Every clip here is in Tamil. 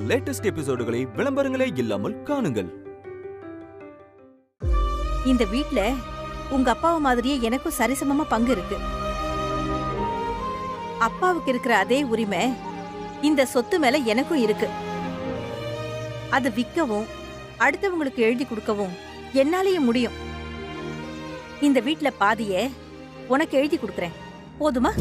லேட்டஸ்ட் எபிசோடுகளை விளம்பரங்களே இல்லாமல் காணுங்கள். இந்த வீட்ல உங்க அப்பாவை மாதிரியே எனக்கும் சரிசமமா பங்கு இருக்கு. அப்பாவுக்கு இருக்கிற அதே உரிமை இந்த சொத்து மேல எனக்கும் இருக்கு. அது விற்கவும் அடுத்தவங்களுக்கு எழுதி கொடுக்கவும் என்னாலேயே முடியும். இந்த வீட்ல பாதிய உனக்கு எழுதி கொடுக்கறேன், போதுமா?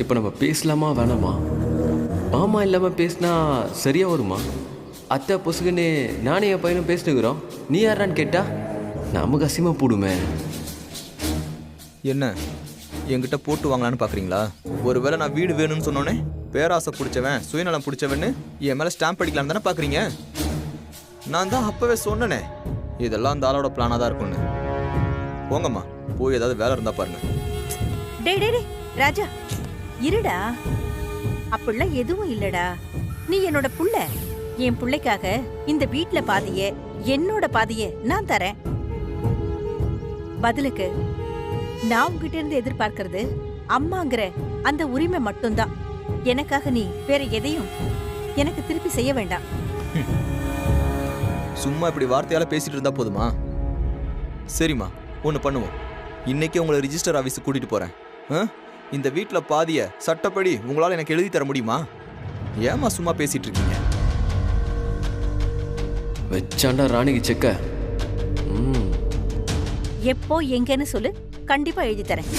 இப்ப நம்ம பேசலாமா வேணாமா? மாமா இல்லாம பேசினா சரியா வருமா? அத்தை பொசுக்குன்னு நானே என் பையனும் பேசினுக்கிறோம், நீ யாரான்னு கேட்டா நமக்கு அசிமா போடுமே. என்ன என்கிட்ட போட்டு வாங்கலான்னு பாக்குறீங்களா? ஒருவேளை நான் வீடு வேணும்னு சொன்னோன்னே பேராசை பிடிச்சவன் சுயநலம் பிடிச்சவன்னு என் மேல ஸ்டாம்ப் அடிக்கலான்னு தானே பாக்குறீங்க? நான் தான் அப்பவே சொன்னனே இதெல்லாம் அந்த ஆளோட பிளானா தான் இருக்கும்னு. போங்கம்மா, போய் ஏதாவது வேலை இருந்தா பாருங்க. டேய் டேய் ராஜா, இருடா. அப்படிலாம் எதுவும் இல்லடா. நீ என்னோட புள்ள. என் புள்ளைக்காக இந்த வீட்ல பாதிய என்னோட பாதிய நான் தரேன். பதிலுக்கு நான் உங்ககிட்ட இருந்து எதிர்பார்க்கறது அம்மாங்கிற அந்த உரிமை மட்டும்தான். எனக்காக நீ வேற எதையும் எனக்கு திருப்பி செய்ய வேண்டாம். சும்மா இப்படி வார்த்தையால பேசிட்டு இருந்தா போதுமா? சரிம்மா, ஒன்று பண்ணுவோம். இன்னைக்கே உங்களை ரிஜிஸ்டர் ஆஃபீஸுக்கு கூட்டிட்டு போறேன். இந்த வீட்டில் பாதிய சட்டப்படி உங்களால் எனக்கு எழுதி தர முடியுமா? ஏமா சும்மா பேசிட்டு இருக்கீங்க? வச்சாண்டா ராணிக்கு செக்க. எப்போ எங்கன்னு சொல்லு, கண்டிப்பா எழுதி தரேன்.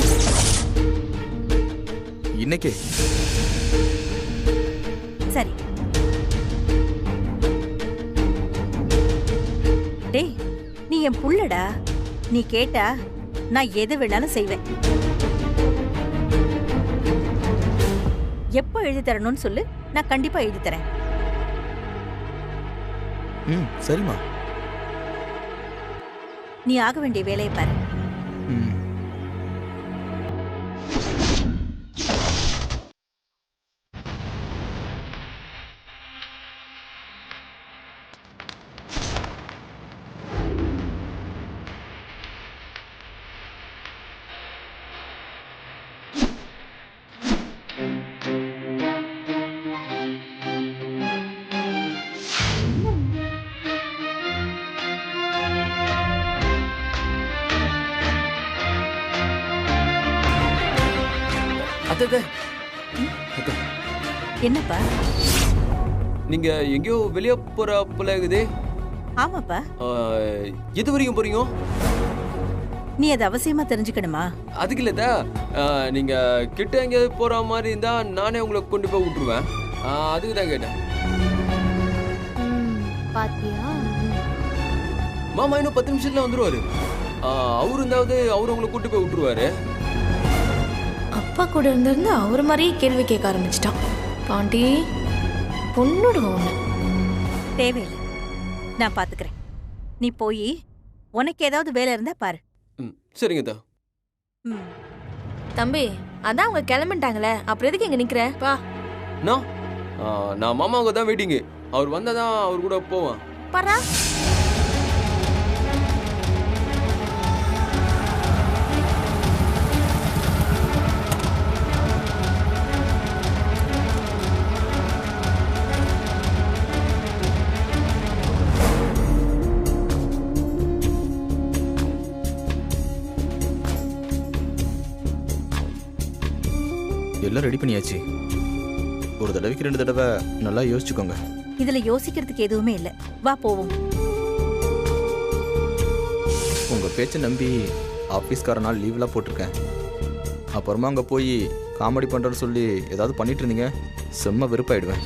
இன்னைக்கே? சரி. டேய், நீ என் புள்ளடா. நீ கேட்டா நான் எது வேணாலும் செய்வேன். எப்போ எழுதி தரணும்னு சொல்லு, நான் கண்டிப்பா எழுதி தரேன். சரிம்மா. நீ ஆக வேண்டிய வேலையை பாரு. என்னப்பா? நீங்க எங்கயோ வெளியே போற போல இருக்குது. ஆமாப்பா. எது வரைக்கும் போறீங்க? நீ அது அவசியமா தெரிஞ்சுக்கணுமா? அதுக்கு இல்லதா, நீங்க கிட்ட எங்கேயாவது போற மாதிரி இருந்தா நானே உங்களை கொண்டு போய் விட்டுருவேன். அதுக்கு தான் கேட்டேன். பாத்தியா? மாமா இன்னும் 10 நிமிஷத்துல வந்துருவாரு. அவரு இருந்தாவது அவரு உங்களை கூட்டு போய் விட்டுருவாரு. அப்பா கூட இருந்திருந்து அவர் மாதிரியே கேள்வி கேட்க ஆரம்பிச்சிட்டான். பாண்டி பொண்ணுடுவோம் ஒண்ணு. தேவையில்லை, நான் பாத்துக்கிறேன். நீ போய் உனக்கு ஏதாவது வேலை இருந்தா பாரு. சரிங்க தா. தம்பி, அதான் அவங்க கிளம்பிட்டாங்களே, அப்புறம் எதுக்கு இங்க நிக்கிற? வா. நான் மாமாவுக்கு தான் வெயிட்டிங்கு. அவர் வந்தாதான் அவர் கூட போவான். பாரா. எல்லாம் ரெடி பண்ணியாச்சு. ஒரு தடவைக்கு 2 தடவை நல்லா யோசிச்சுக்கோங்க. இதுல யோசிக்கிறதுக்கு எதுவுமே இல்ல. வா போவோம். உங்க பேச்சை நம்பி ஆஃபீஸ்கார நாள் லீவ்லாம் போட்டிருக்கேன். அப்புறமா அங்கே போய் காமெடி பண்ணுறேன்னு சொல்லி ஏதாவது பண்ணிட்டு இருந்தீங்க, செம்ம வெறுப்பாயிடுவேன்.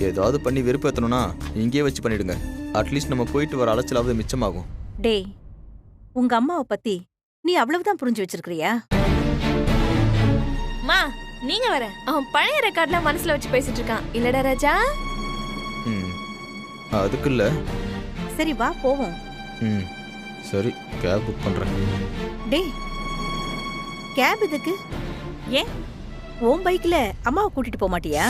ஏதாவது பண்ணி வெறுப்பேற்றணும்னா இங்கேயே வச்சு பண்ணிடுங்க. அட்லீஸ்ட் நம்ம போயிட்டு வர அலைச்சலாவது மிச்சமாகும். டேய், உங்க அம்மாவை பத்தி நீ அவ்வளவுதான் புரிஞ்சு வச்சிருக்கிறியா? மா, நீங்க வர அவன் பழைய ரெக்கார்ட்லாம் மனசுல வச்சு பேசிட்டு இருக்கான் இல்லடா ராஜா? அதுக்கு இல்ல. சரி வா போவோம். சரி, கேப் புக் பண்றேன். டேய், கேப் எதுக்கு? ஏன் உன் பைக்ல அம்மாவை கூட்டிட்டு போக மாட்டியா?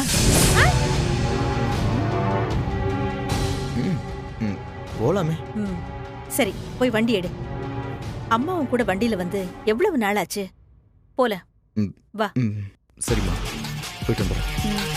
போலாமே. சரி, போய் வண்டி எடு. அம்மாவும் கூட வண்டியில வந்து எவ்வளவு நாள் ஆச்சு? போல ம் வா. ம் சரிம்மா, போயிட்டு வந்துடுறேன்.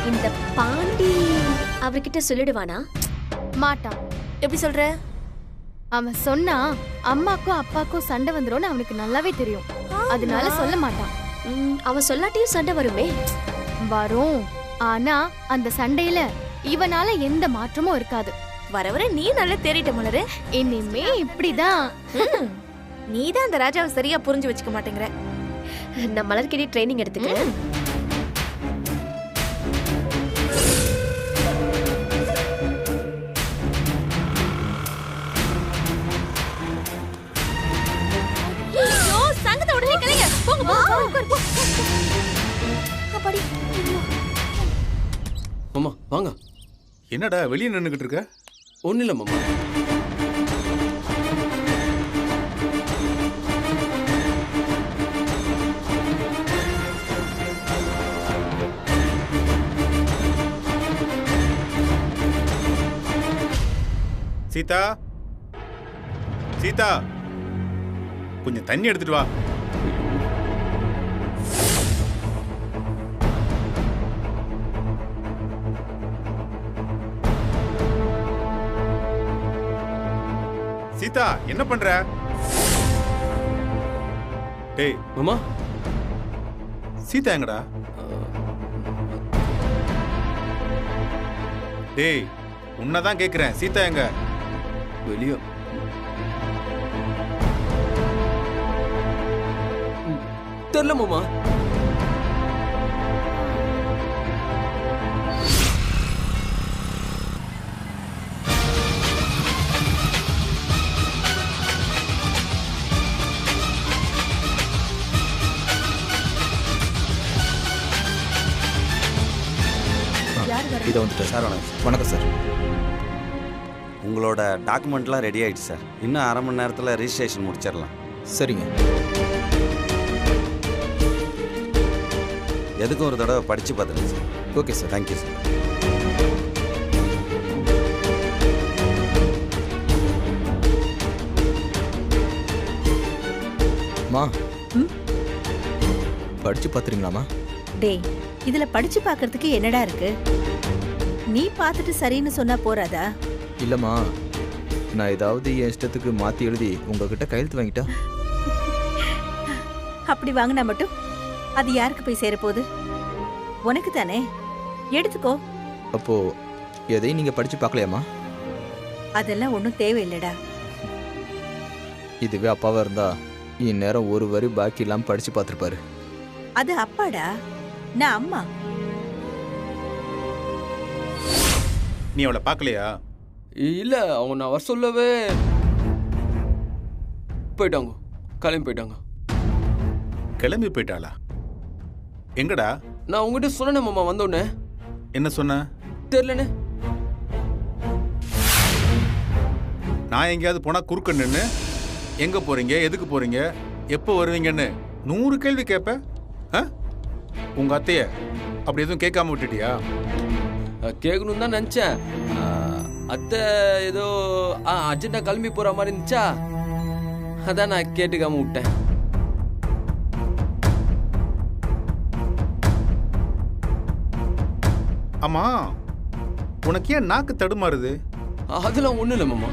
இந்த பாண்டி அவர்கிட்ட சொல்லிடுவானா? மாட்டான். எப்படி சொல்ற? அவன் சொன்னா அம்மாக்கும் அப்பாக்கும் சண்டை வந்துரும்னு அவனுக்கு நல்லாவே தெரியும். அதனால சொல்ல மாட்டான். அவன் சொல்லாட்டியும் சண்டை வருமே. வரும். ஆனா அந்த சண்டையில இவனால எந்த மாற்றமும் இருக்காது. வர வர நீ நல்லா தேறிட்ட மலரு. இனிமே இப்படிதான். நீ தான் அந்த ராஜாவை சரியா புரிஞ்சு வச்சுக்க மாட்டேங்கிற. நான் மலர்கிட்ட ட்ரைனிங் எடுத்துக்கிறேன். மாமா வாங்க. என்னடா வெளியே நின்றுக்கிட்டு இருக்க? ஒன்றும் இல்லை மாமா. சீதா, சீதா, கொஞ்சம் தண்ணி எடுத்துட்டு வா. சீதா, என்ன பண்ற? டேய் மாமா சீதா எங்கடா? டேய் உன்னதான் கேக்குறேன், சீதா எங்க? வெளியே தெரியல மாமா. இதை வந்துட்டேன் சார் வணக்கம். வணக்கம் சார். உங்களோட டாக்குமெண்ட்லாம் ரெடி ஆயிடுச்சு சார். இன்னும் அரை மணி நேரத்தில் ரிஜிஸ்ட்ரேஷன் முடிச்சிடலாம். சரிங்க. எதுக்கும் ஒரு தடவை படித்து பார்த்துருங்க sir. Okay sir. Thank you sir. மா படிச்சு பார்த்துறீங்களாம்மா? டேய், இதுல படிச்சு பார்க்கிறதுக்கு என்னடா இருக்கு? நீ பார்த்துட்டு சரின்னு சொன்னா போறாதா? இல்லைம்மா, நான் ஏதாவது என் இஷ்டத்துக்கு மாற்றி எழுதி உங்ககிட்ட கையெழுத்து வாங்கிட்டா? அப்படி வாங்கினா மட்டும் அது யாருக்கு போய் சேரப்போகுது? உனக்கு தானே. எடுத்துக்கோ. அப்போ எதையும் நீங்கள் படித்து பார்க்கலையாம்மா? அதெல்லாம் ஒன்றும் தேவையில்லடா. இதுவே அப்பாவாக இருந்தா இந்நேரம் ஒரு வரி பாக்கி இல்லாமல் படித்து பார்த்துருப்பாரு. அது அப்பாடா, நான் அம்மா. நீ அவளை பார்க்கலையா? இல்லை, அவங்க நான் வர சொல்லவே போயிட்டாங்க. கிளம்பி போயிட்டாங்க. கிளம்பி போயிட்டாளா? எங்கடா? நான் உங்ககிட்ட சொன்னேன் மாமா வந்தோடனே. என்ன சொன்ன? தெரியலண்ணே. நான் எங்கேயாவது போனா குறுக்க நின்று எங்க போறீங்க, எதுக்கு போறீங்க, எப்போ வருவீங்கன்னு 100 கேள்வி கேட்ப. உங்க அத்தைய அப்படி எதுவும் கேட்காம விட்டுட்டியா? கேட்கணும்னு தான் நினச்சேன். அத்தை ஏதோ அர்ஜென்ட்டாக கிளம்பி போகிற மாதிரி இருந்துச்சா, அதான் நான் கேட்டுக்காம விட்டேன். ஆமா, உனக்கு ஏன் நாக்கு தடுமாறுது? அதெல்லாம் ஒன்றும் இல்லை மாமா.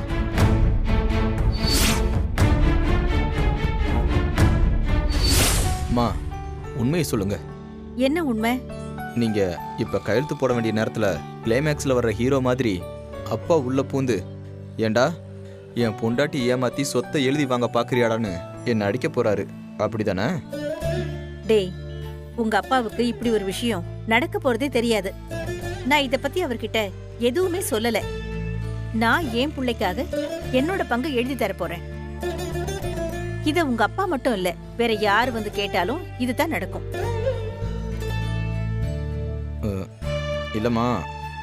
அம்மா, உண்மையை சொல்லுங்க. என்ன உண்மை? நீங்க இப்ப கையெழுத்து போட வேண்டிய நேரத்துல கிளைமேக்ஸ்ல வர்ற ஹீரோ மாதிரி அப்பா உள்ள பூந்து, ஏண்டா என் பொண்டாட்டி ஏமாத்தி சொத்தை எழுதி வாங்க பாக்குறியாடான்னு என்னை அடிக்க போறாரு, அப்படிதானே? டேய், உங்க அப்பாவுக்கு இப்படி ஒரு விஷயம் நடக்க போறதே தெரியாது. நான் இத பத்தி அவர்கிட்ட எதுவுமே சொல்லல. நான் என் பிள்ளைக்காக என்னோட பங்கு எழுதி தர போறேன். இத உங்க அப்பா மட்டும் இல்ல, வேற யாரு வந்து கேட்டாலும் இதுதான் நடக்கும். இல்லம்மா,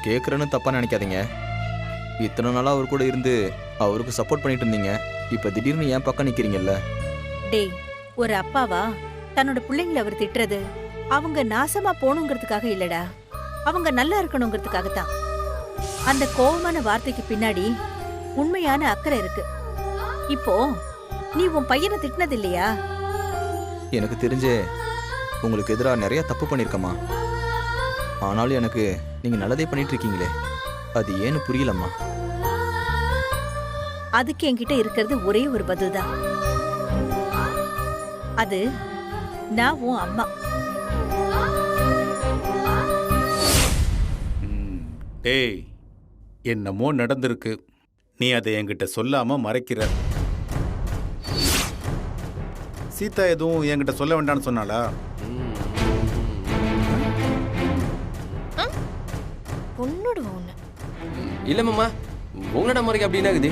கேட்குறேன்னு தப்பா நினைக்காதீங்க. இத்தனை நாளா அவர் கூட இருந்து அவருக்கு சப்போர்ட் பண்ணிட்டு இருந்தீங்க. இப்ப திடீர்னு என் பக்கம் நிக்கிறீங்கல்ல. டேய், ஒரு அப்பாவா தன்னோட பிள்ளைங்களை அவர் திட்டுறது அவங்க நாசமா போகணுங்கிறதுக்காக இல்லடா, அவங்க நல்லா இருக்கணுங்கிறதுக்காகத்தான். அந்த கோபமான வார்த்தைக்கு பின்னாடி உண்மையான அக்கறை இருக்கு. இப்போ நீ உன் பையனை திட்டினது இல்லையா? எனக்கு தெரிஞ்சே உங்களுக்கு எதிராக நிறைய தப்பு பண்ணியிருக்கம்மா. ஆனாலும் எனக்கு நீங்க நல்லதே பண்ணிட்டு இருக்கீங்களே, அது ஏன்னு புரியலம்மா. அதுக்கு என்கிட்ட இருக்கிறது ஒரே ஒரு பதில் தான். அது நான் உன் அம்மா. டேய், என்னமோ நடந்திருக்கு, நீ அதை என்கிட்ட சொல்லாம மறைக்கிற. சீதா எதுவும் என்கிட்ட சொல்ல வேண்டாம்னு சொன்னாளா? பொண்ணுடுவோம் ஒன்று. இல்லை மாமா, உங்களோட முறைக்கு அப்படி என்னாகுது?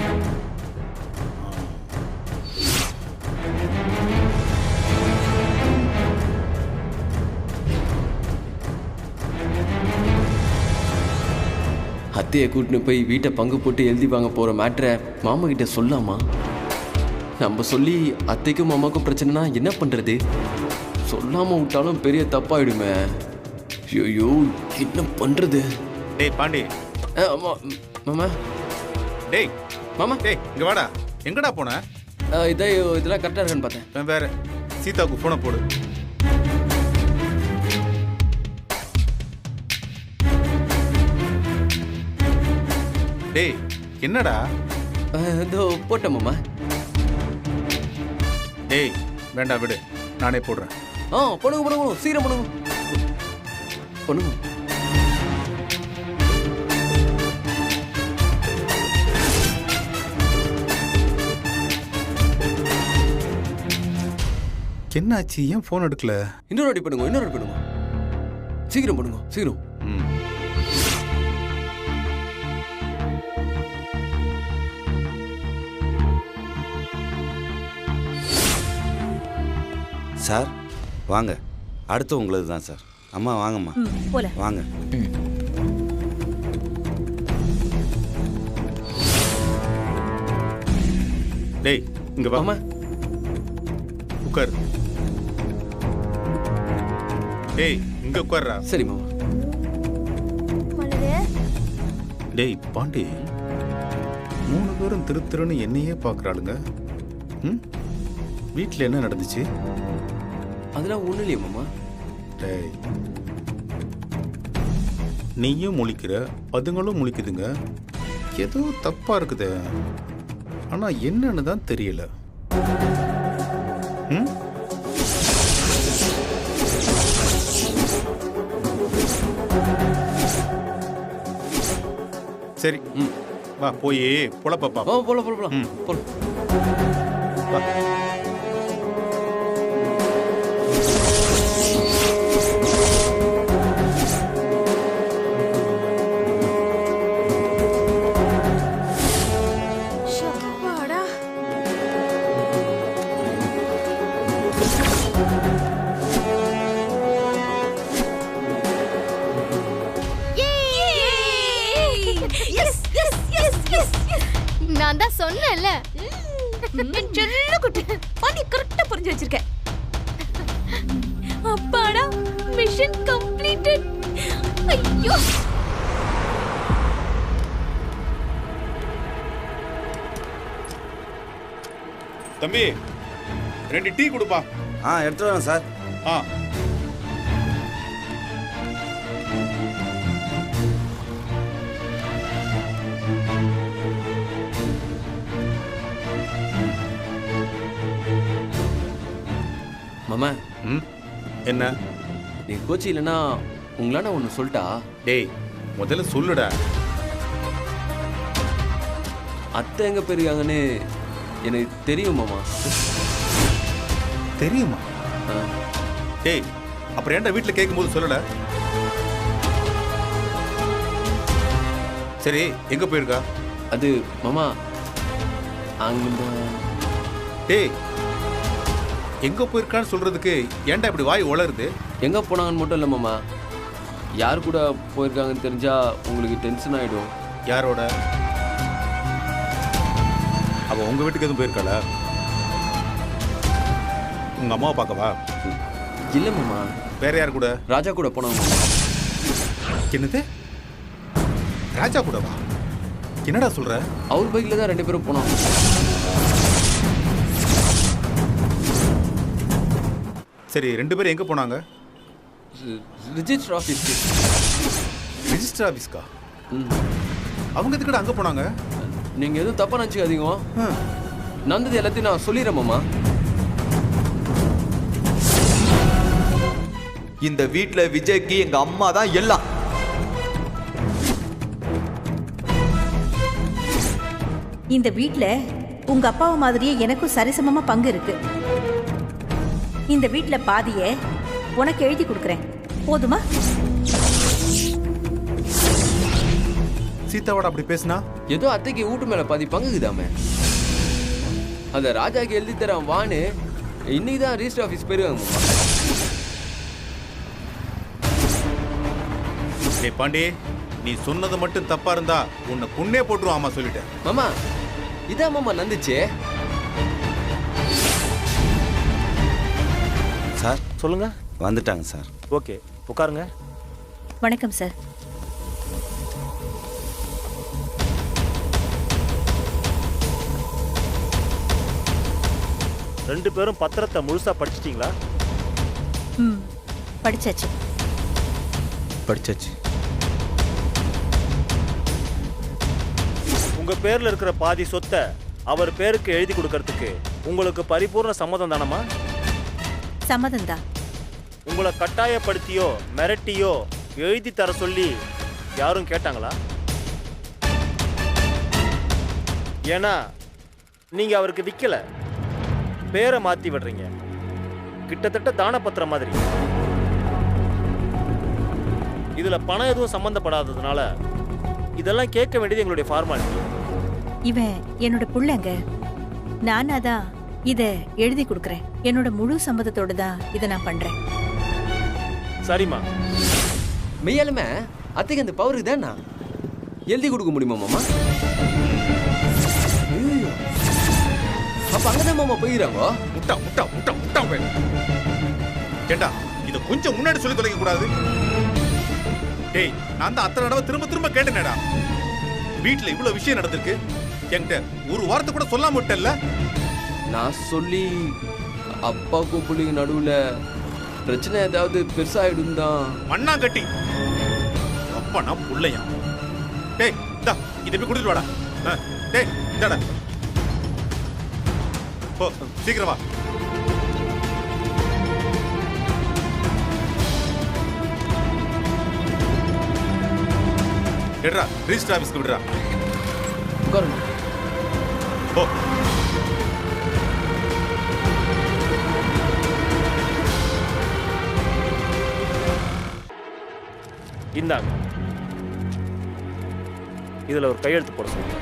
அத்தையை கூட்டின்னு போய் வீட்டை பங்கு போட்டு எழுதி வாங்க போகிற மேட்ரை மாமா கிட்ட சொல்லாமா? நம்ம சொல்லி அத்தைக்கும் மாமாக்கும் பிரச்சனைனா என்ன பண்ணுறது? சொல்லாமல் விட்டாலும் பெரிய தப்பாயிடுமே. ஐயோ, என்ன பண்ணுறது? டேய் பாண்டி. மாமா. டேய் மாமா. டேய், இங்க வாடா. எங்கடா போன? இதெல்லாம் கரெக்டாக இருக்கான்னு பார்த்தேன். வேற சீதாவுக்கு போனை போடு. டேய், என்னடா? இதோ போட்டேன் மாமா. டேய், வேண்டாம் விடு, நானே போடுறேன். பண்ணுங்க, சீக்கிரம் பண்ணுங்க. என்னாச்சு? ஏன் போன் எடுக்கல? இன்னொரு வாட்டி பண்ணுங்க. சீக்கிரம் பண்ணுங்க, சீக்கிரம். சார் வாங்க, அடுத்து உங்களுக்கு தான் சார். அம்மா வாங்கம்மா, வாங்க. டேய், இங்க வாமா. உட்கார். டேய், இங்க உட்கார்றா. சரி மாமா. டேய் பாண்டி, 3 பேரும் திருன்னு என்னையே பாக்குறாளுங்க. வீட்டில் என்ன நடந்துச்சு? அதெல்லாம் ஒண்ணு இல்லையா மாமா. டேய், நீயும் முழிக்கிற, அதுங்களும் முழிக்குதுங்க. ஏதோ தப்பா இருக்குது. ஆனா என்னன்னு தான் தெரியல. சரி, வா போய் பொழப்பா. போலாம். நான் தான் சொன்னேன்ல, பாண்டி கரெக்டா புரிஞ்சு வச்சிருக்க. அப்பாடா, மிஷன் கம்ப்ளீட்டட். ஐயோ, தம்பி 2 டீ கொடுப்பா. எடுத்து வரேன் சார். மாமா. என்ன? நீ கோச்சி இல்லைன்னா உங்களான ஒன்று சொல்லிட்டா? டேய், முதல்ல சொல்லுடா. அத்தை எங்கே போயிருக்காங்கன்னு எனக்கு தெரியும் மாமா. தெரியுமா? ஆ. டேய், அப்புறம் ஏன்டா வீட்டில் கேட்கும்போது சொல்லல? சரி, எங்க போயிருக்கா? அது மாமா அங்க. டேய், எங்க போயிருக்கான்னு சொல்றதுக்கு ஏன்டா இப்படி வாய் உளருது? எங்கே போனாங்கன்னு மட்டும் இல்லை மாமா, யார் கூட போயிருக்காங்கன்னு தெரிஞ்சா உங்களுக்கு டென்ஷன் ஆகிடும். யாரோட? அவ உங்க வீட்டுக்கு எதுவும் போயிருக்காளா? உங்க அம்மாவை பார்க்கவா? இல்லை மாமா. வேற யார் கூட? ராஜா கூட போனாங்க மாமா. என்னது? ராஜா கூடவா? என்னடா சொல்ற? அவர் பைக்கில் தான் 2 பேரும் போனாங்க. சரி, 2 பேரும் எங்க போனாங்க? ரிஜிஸ்டர் ஆஃபீஸ்க்கு. ரிஜிஸ்டர் ஆஃபீஸ்க்கா? ம். அவங்க எதுக்கடா அங்க போனாங்க? நீங்கள் எதுவும் தப்பாக நினச்சிக்காதீங்க. நடந்தது எல்லாத்தையும் நான் சொல்லிடுறேன் மாமா. இந்த வீட்ல விஜய்க்கு எங்க அம்மா தான் எல்லாம். இந்த வீட்ல உங்க அப்பாவை மாதிரியே எனக்கும் சரிசமமா பங்கு இருக்கு. இந்த வீட்ல பாதிய உனக்கு எழுதி கொடுக்கறேன், போதுமா? சீதாவோட அப்படி பேசினா? ஏதோ அத்தைக்கு வீட்டு மேலே பாதி பங்குக்குதாமே, அதை ராஜாக்கு எழுதி தரான் வான்னு இன்னைக்கு தான் ரிஜிஸ்டர் ஆஃபீஸ் போயிருவாங்க மாமா. டேய் பாண்டி, நீ சொன்னது மட்டும் தப்பா இருந்தா உன்னை புண்ணே போட்டுருவான். ஆமா சொல்லிட்டேன் மாமா. இதான் மாமா நடந்துச்சு. சார் சொல்லுங்க. வந்துட்டாங்க சார். ஓகே, உட்காருங்க. வணக்கம் சார். ரெண்டு பேரும் பத்திரத்தை முழுசா படிச்சிட்டீங்களா? ம், படிச்சாச்சு. படிச்சாச்சு. உங்க பேர்ல இருக்கிற பாதி சொத்தை அவர் பேருக்கு எழுதி கொடுக்கறதுக்கு உங்களுக்கு பரிபூர்ண சம்மதம் தானமா? சம்மதம் தான். உங்களை கட்டாயப்படுத்தியோ மிரட்டியோ எழுதி தர சொல்லி யாரும் கேட்டாங்களா? ஏன்னா நீங்க அவருக்கு விற்கல, பேரை மாத்தி விடுறீங்க. கிட்டத்தட்ட தானப்பத்திரம் மாதிரி. இதுல பணம் எதுவும் சம்பந்தப்படாததுனால இதெல்லாம் கேட்க வேண்டியது எங்களுடைய ஃபார்மாலிட்டி. இவன் என்னோட புள்ளங்க. நானா தான் இத எழுதி கொடுக்கறேன். என்னோட முழு சம்மதத்தோட தான் இதை நான் பண்றேன். சரிம்மா. மெய்யாலுமே அத்தைக்கு அந்த பவர் தானா எழுதி கொடுக்க முடியுமா மாமா? அப்ப அங்கதான் மாமா போயிடறாங்க. முட்டா முட்டா முட்டா முட்டா போய் கேட்டா இதை கொஞ்சம் முன்னாடி சொல்லி தொலைக்க கூடாது. டேய், நான் தான் அத்தனை தடவை திரும்ப திரும்ப கேட்டேனேடா. வீட்டுல இவ்வளவு விஷயம் நடந்திருக்கு, என்கிட்ட ஒரு வார்த்தை கூட சொல்லாம விட்டல்ல. நான் சொல்லி அப்பாவுக்கும் பிள்ளைங்க நடுவுல பிரச்சனை ஏதாவது பெருசாயிடும் தான். மண்ணா கட்டி அப்பா நான் புள்ளையா? டேய் இந்தா இதை போய் கொடுத்துட்டு வாடா. டேய் இந்தாடா, போ சீக்கிரம் வா. எடுறா, ரிஜிஸ்டர் ஆஃபீஸ்க்கு விடுறா. உட்காருங்க. போ. இந்தாங்க, இதுல ஒரு கையெழுத்து போட சொல்லுங்க.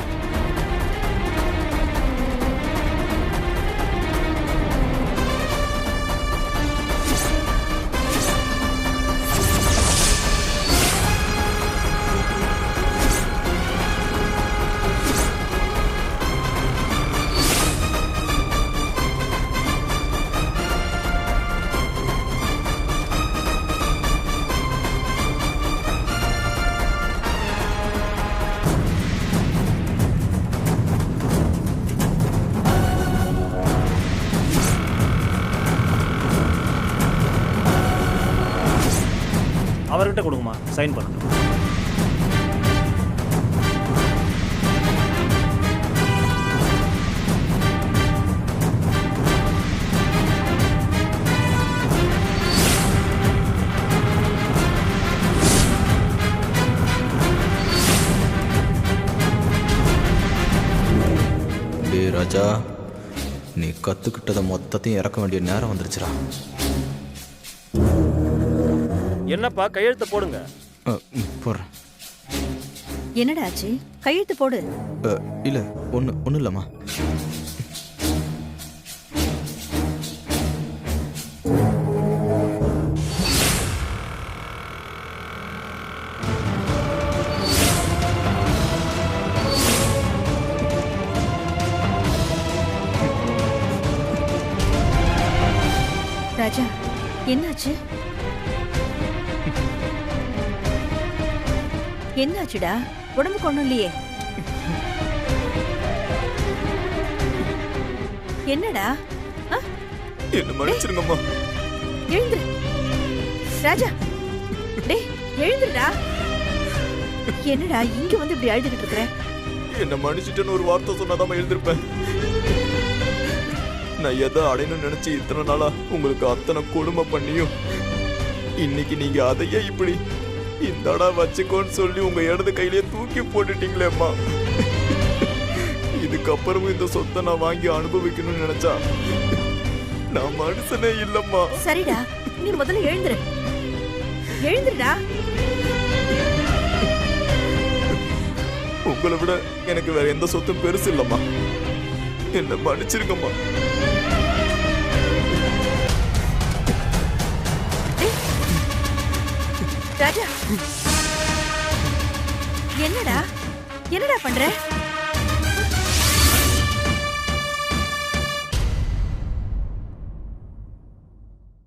அவர்கிட்ட கொடுங்கம்மா, சைன் பண்ணணும். டேய் ராஜா, நீ கற்றுக்கிட்டதை மொத்தத்தையும் இறக்க வேண்டிய நேரம் வந்துருச்சுடா. என்னப்பா கையெழுத்து போடுங்க. போடுறேன். என்னடா ஆச்சு? கையெழுத்து போடு. இல்லை, ஒன்றும் இல்லைம்மா. ராஜா, என்னாச்சு? என்னாச்சுடா? உடம்புக்கு ஒண்ணும் இல்லையே? என்னடா? என்ன மன்னிச்சிருங்கம்மா. எழுந்துரு ராஜா. டேய் எழுந்துடா. என்னடா இங்க வந்து இப்படி அழுதுகிட்டு இருக்கிற? என்ன மன்னிச்சிட்டேன்னு ஒரு வார்த்தை சொன்னாதான் எழுந்திருப்பேன். நான் எதை அடையணும்னு நினைச்சு இத்தனை நாளா உங்களுக்கு அத்தனை கொடுமை பண்ணியும் இன்னைக்கு நீங்க அதையே இப்படி இந்தடா வச்சுக்கோன்னு சொல்லி உங்க இடது கையிலேயே தூக்கி போட்டுட்டீங்களேம்மா. இதுக்கப்புறமும் இந்த சொத்தை நான் வாங்கி அனுபவிக்கணும்னு நினைச்சா நான் மனுஷனே இல்லம்மா. சரிடா, நீ முதல்ல எழுந்துருடா. உங்களை விட எனக்கு வேற எந்த சொத்தும் பெருசு இல்லம்மா. என்ன மன்னிச்சிருக்கம்மா. ராஜா, என்னடா பண்ற?